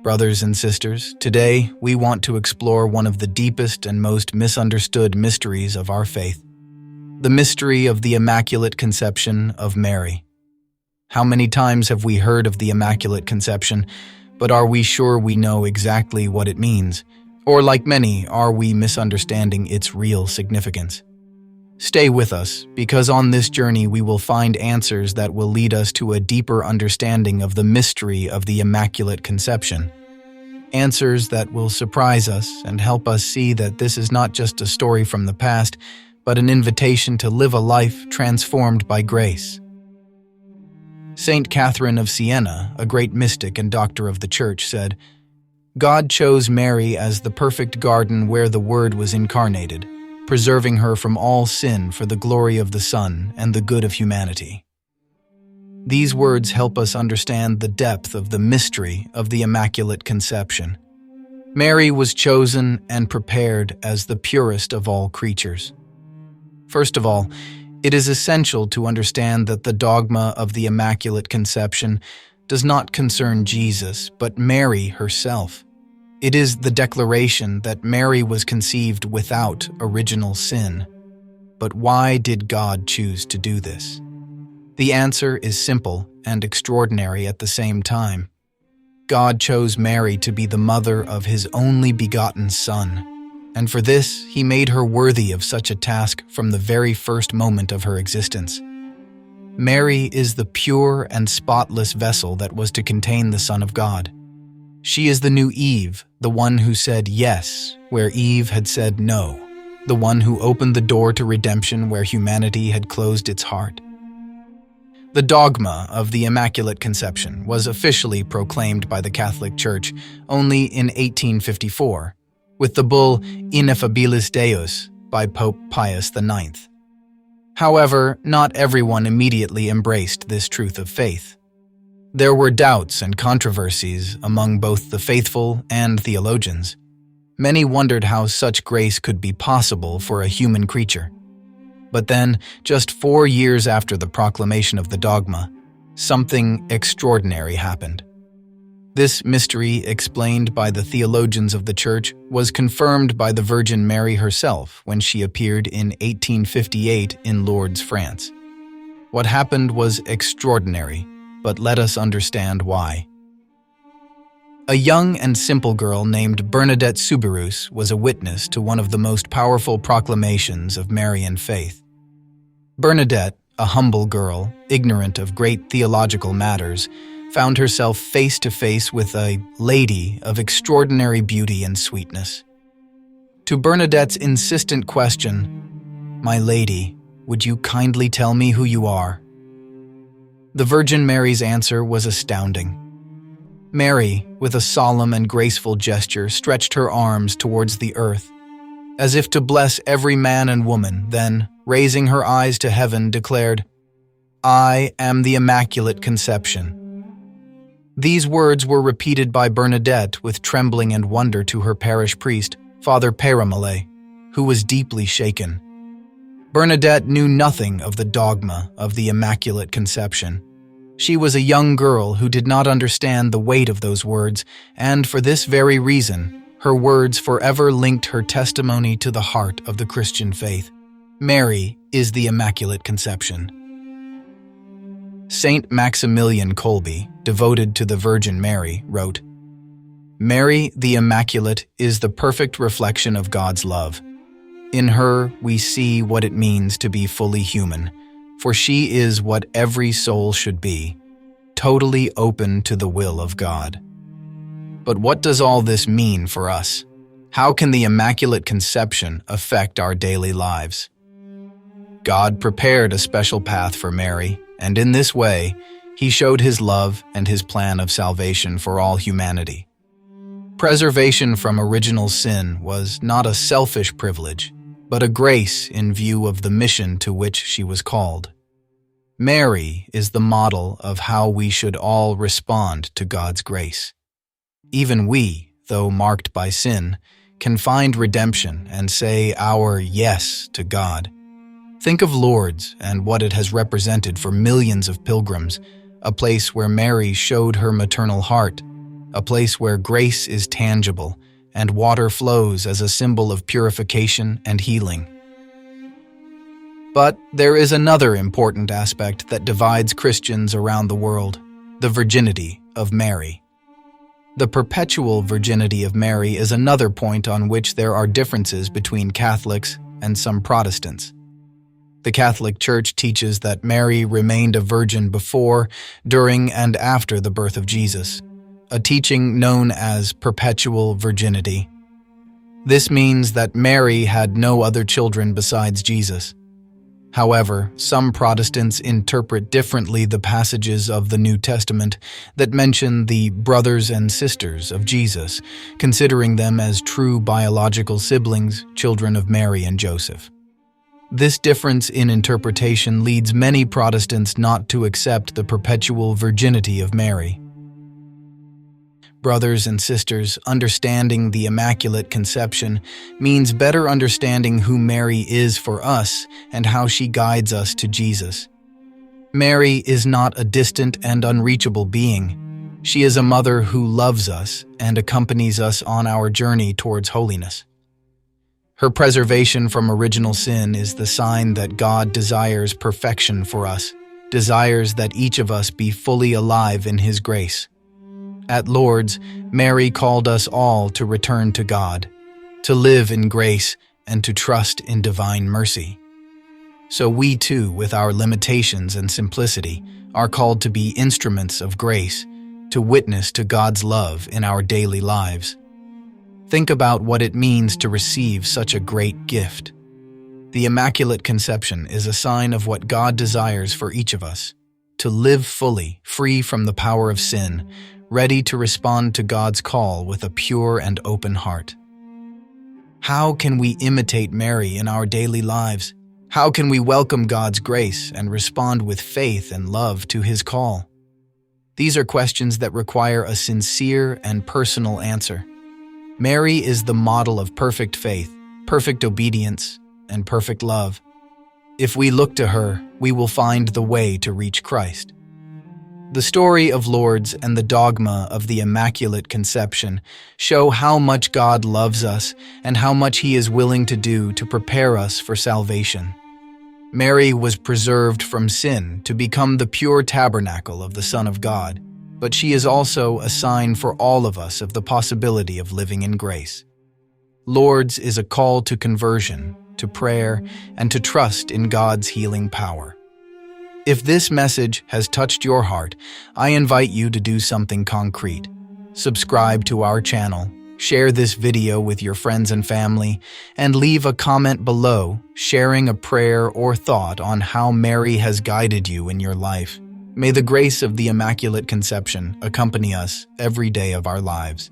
Brothers and sisters, today we want to explore one of the deepest and most misunderstood mysteries of our faith, the mystery of the Immaculate Conception of Mary. How many times have we heard of the Immaculate Conception, but are we sure we know exactly what it means? Or like many, are we misunderstanding its real significance? Stay with us, because on this journey we will find answers that will lead us to a deeper understanding of the mystery of the Immaculate Conception. Answers that will surprise us and help us see that this is not just a story from the past, but an invitation to live a life transformed by grace. Saint Catherine of Siena, a great mystic and doctor of the Church, said, "God chose Mary as the perfect garden where the Word was incarnated, preserving her from all sin for the glory of the Son and the good of humanity." These words help us understand the depth of the mystery of the Immaculate Conception. Mary was chosen and prepared as the purest of all creatures. First of all, it is essential to understand that the dogma of the Immaculate Conception does not concern Jesus, but Mary herself. It is the declaration that Mary was conceived without original sin. But why did God choose to do this? The answer is simple and extraordinary at the same time. God chose Mary to be the mother of His only begotten Son, and for this He made her worthy of such a task from the very first moment of her existence. Mary is the pure and spotless vessel that was to contain the Son of God. She is the new Eve, the one who said yes where Eve had said no, the one who opened the door to redemption where humanity had closed its heart. The dogma of the Immaculate Conception was officially proclaimed by the Catholic Church only in 1854, with the bull Ineffabilis Deus by Pope Pius IX. However, not everyone immediately embraced this truth of faith. There were doubts and controversies among both the faithful and theologians. Many wondered how such grace could be possible for a human creature. But then, just 4 years after the proclamation of the dogma, something extraordinary happened. This mystery, explained by the theologians of the Church, was confirmed by the Virgin Mary herself when she appeared in 1858 in Lourdes, France. What happened was extraordinary, but let us understand why. A young and simple girl named Bernadette Soubirous was a witness to one of the most powerful proclamations of Marian faith. Bernadette, a humble girl, ignorant of great theological matters, found herself face to face with a lady of extraordinary beauty and sweetness. To Bernadette's insistent question, "My lady, would you kindly tell me who you are?" the Virgin Mary's answer was astounding. Mary, with a solemn and graceful gesture, stretched her arms towards the earth, as if to bless every man and woman, then, raising her eyes to heaven, declared, "I am the Immaculate Conception." These words were repeated by Bernadette with trembling and wonder to her parish priest, Father Paramale, who was deeply shaken. Bernadette knew nothing of the dogma of the Immaculate Conception. She was a young girl who did not understand the weight of those words, and for this very reason, her words forever linked her testimony to the heart of the Christian faith. Mary is the Immaculate Conception. Saint Maximilian Kolbe, devoted to the Virgin Mary, wrote, "Mary, the Immaculate, is the perfect reflection of God's love. In her, we see what it means to be fully human, for she is what every soul should be, totally open to the will of God." But what does all this mean for us? How can the Immaculate Conception affect our daily lives? God prepared a special path for Mary, and in this way, He showed His love and His plan of salvation for all humanity. Preservation from original sin was not a selfish privilege, but a grace in view of the mission to which she was called. Mary is the model of how we should all respond to God's grace. Even we, though marked by sin, can find redemption and say our yes to God. Think of Lourdes and what it has represented for millions of pilgrims, a place where Mary showed her maternal heart, a place where grace is tangible and water flows as a symbol of purification and healing. But there is another important aspect that divides Christians around the world: the virginity of Mary. The perpetual virginity of Mary is another point on which there are differences between Catholics and some Protestants. The Catholic Church teaches that Mary remained a virgin before, during, and after the birth of Jesus, a teaching known as perpetual virginity. This means that Mary had no other children besides Jesus. However, some Protestants interpret differently the passages of the New Testament that mention the brothers and sisters of Jesus, considering them as true biological siblings, children of Mary and Joseph. This difference in interpretation leads many Protestants not to accept the perpetual virginity of Mary. Brothers and sisters, understanding the Immaculate Conception means better understanding who Mary is for us and how she guides us to Jesus. Mary is not a distant and unreachable being. She is a mother who loves us and accompanies us on our journey towards holiness. Her preservation from original sin is the sign that God desires perfection for us, desires that each of us be fully alive in His grace. At Lourdes, Mary called us all to return to God, to live in grace, and to trust in divine mercy. So we too, with our limitations and simplicity, are called to be instruments of grace, to witness to God's love in our daily lives. Think about what it means to receive such a great gift. The Immaculate Conception is a sign of what God desires for each of us: to live fully, free from the power of sin, ready to respond to God's call with a pure and open heart. How can we imitate Mary in our daily lives? How can we welcome God's grace and respond with faith and love to His call? These are questions that require a sincere and personal answer. Mary is the model of perfect faith, perfect obedience, and perfect love. If we look to her, we will find the way to reach Christ. The story of Lourdes and the dogma of the Immaculate Conception show how much God loves us and how much He is willing to do to prepare us for salvation. Mary was preserved from sin to become the pure tabernacle of the Son of God, but she is also a sign for all of us of the possibility of living in grace. Lourdes is a call to conversion, to prayer, and to trust in God's healing power. If this message has touched your heart, I invite you to do something concrete. Subscribe to our channel, share this video with your friends and family, and leave a comment below sharing a prayer or thought on how Mary has guided you in your life. May the grace of the Immaculate Conception accompany us every day of our lives.